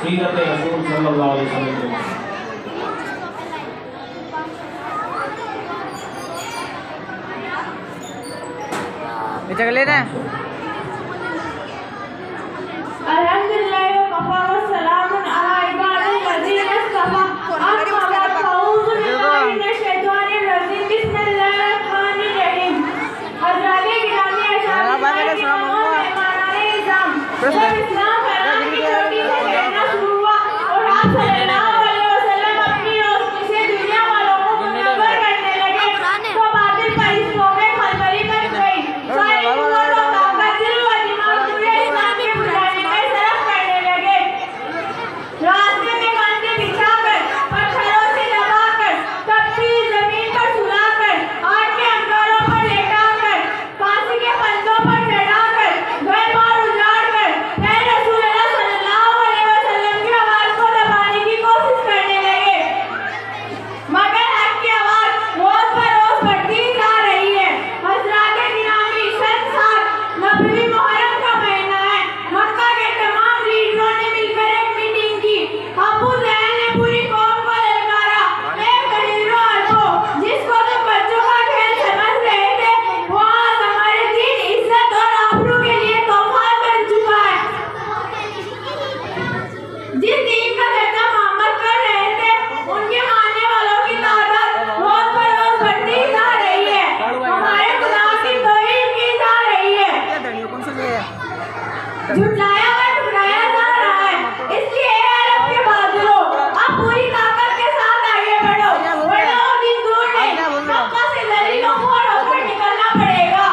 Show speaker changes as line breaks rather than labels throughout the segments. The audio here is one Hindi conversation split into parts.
सीरत रसूल सल्लल्लाहु अलैहि वसल्लम।
चल लेना
अल्हम्दुलिल्लाह व कफा व सलामुन अला इबादिल लज़ीना इस्तफा। अऊज़ु बिल्लाहि मिनश शैतानिर रजीम। बिस्मिल्लाहिर रहमानिर रहीम। हज़रत गिरामी जब इस्लाम फैलाने की छोटी सी प्रेरणा शुरू हुआ और आप सल्लल्लाहु अलैहि वसल्लम अपनी रोशनी से दुनिया वालों को मुनव्वर करने लगे तो बातिल फरिश्तों में खलबली मच गई। रास्ते में कंधे बिछाकर पत्थरों से दबाकर तपती जमीन पर सुलाकर आग के अंगारों पर लेटाकर फांसी के फंदों पर चढ़ाकर घर बार उजाड़कर नए रसूल अल्लाह सल्लल्लाहु अलैहि वसल्लम की आवाज को दबाने की कोशिश करने लगे, मगर हक की आवाज रोज बरोज बढ़ती जा रही है। हज़रात गिरामी साथ नबवी मुहर्रम का महीना है। मक्का के तमाम लीडरों ने मिलकर एक मीटिंग की। अबू जहल ने पूरी कौम को ललकारा, एक गरीबों अरबों जिसको तो बच्चों का खेल समझ रहे थे, वो आज हमारे दीन, इज्जत और आबरू के लिए तोहफा बन चुका है। जिस दीन का चर्चा मोहम्मद कर रहे थे, उनके मानने वालों की तादाद रोज बरोज बढ़ती जा रही है। हमारे खुदा की तौहीद की जा रही है, झुटलाया और ठुकराया जा रहा है। इसलिए अरब के बहादुरों, अब पूरी ताकत के साथ आगे बढ़ो, वरना दिन दूर नहीं, मक्का से जलीलों को होकर निकलना पड़ेगा।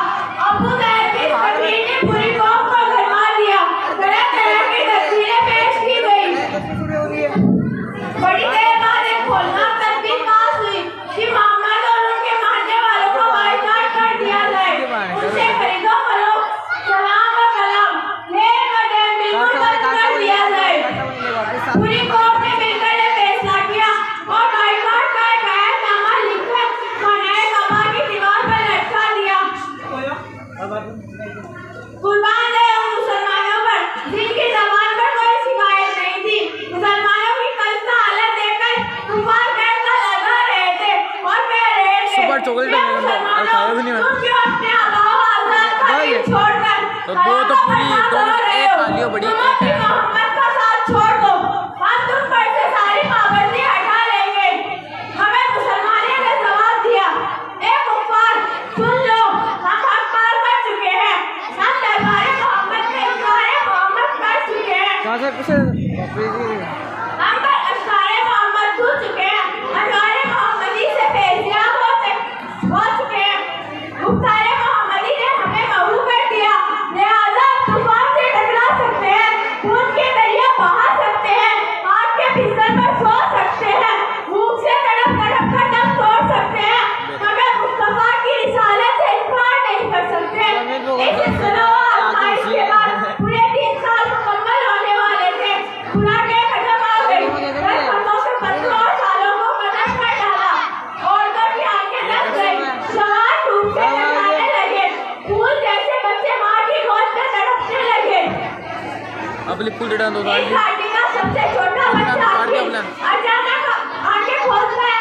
अबू जहल की तकरीर ने पूरी कौम को गरमा दिया। तरह तरह की तस्वीरें पेश की गई। बड़ी देर बाद एक होलनाक तदबीर पास हुई कि मोहम्मद और उनके मानने वालों को बाइकाट कर दिया जाए, उनसे खरीदो फरोख्त, सलाम व कलाम, लेन व देन बिल्कुल बंद कर दिया जाए। पूरी कौम ने मिलकर ये फैसला किया और बाइकाट का एक ऐलाननामा लिखकर खाने काबा की दीवार पर लटका दिया। कुर्बान जाए उन मुसलमानों पर जिनकी ज़बान पर कोई शिकायत नहीं थी। मुसलमानों की खस्ता हालत देखकर कुफार फैसला लगा रहे थे और कह रहे थे,
सुपर चॉकलेट
"ये मुसलमानों, तुम क्यों अपने आबाओ आज़ाद खातिर छोड़कर
तो दो तो पूरी दोनों एक खाली और बड़ी
तुम
एक
अपनी
है।
मोहम्मद का साथ छोड़ दो, हम तुम पर से सारी पाबंदी हटा लेंगे।" हमें मुसलमानों ने जवाब दिया, "ए कुफार, सुन लो, हम हक पार कर चुके हैं, हम दरबारे मोहम्मद में इक़रारे मोहम्मद कर चुके हैं, हम पर अश्कारे मोहम्मद छू चुके हैं, अश्कारे मोहम्मदी से बेज़ियाब हो चुके हैं, मुख्तारे मोहम्मदी ने हमें मगरू कर दिया, लिहाजा तूफान से टकरा सकते हैं, खून के दरिया बहा सकते हैं, आग के फिसल पर सो सकते हैं, भूख से तड़प तड़प कर दम तोड़ सकते हैं, मगर मुस्तफा की रिसालत से इनकार नहीं कर सकते। इस इस्लाह आज़माइश के बाद पूरे 3 साल मुकम्मल होने वाले थे। खुराकें खत्म आ गई, दरख्तों से पत्तों और सालों को खत्म कर डाला, औरतों की आंखें लग गई, जवान धूप से जलाने लगे, फूल जैसे बच्चे माँ की गोद में तड़पने लगे।
अब फूल डंडा दो
एक घाटी का सबसे छोटा बच्चा अचानक आंखें खोलता है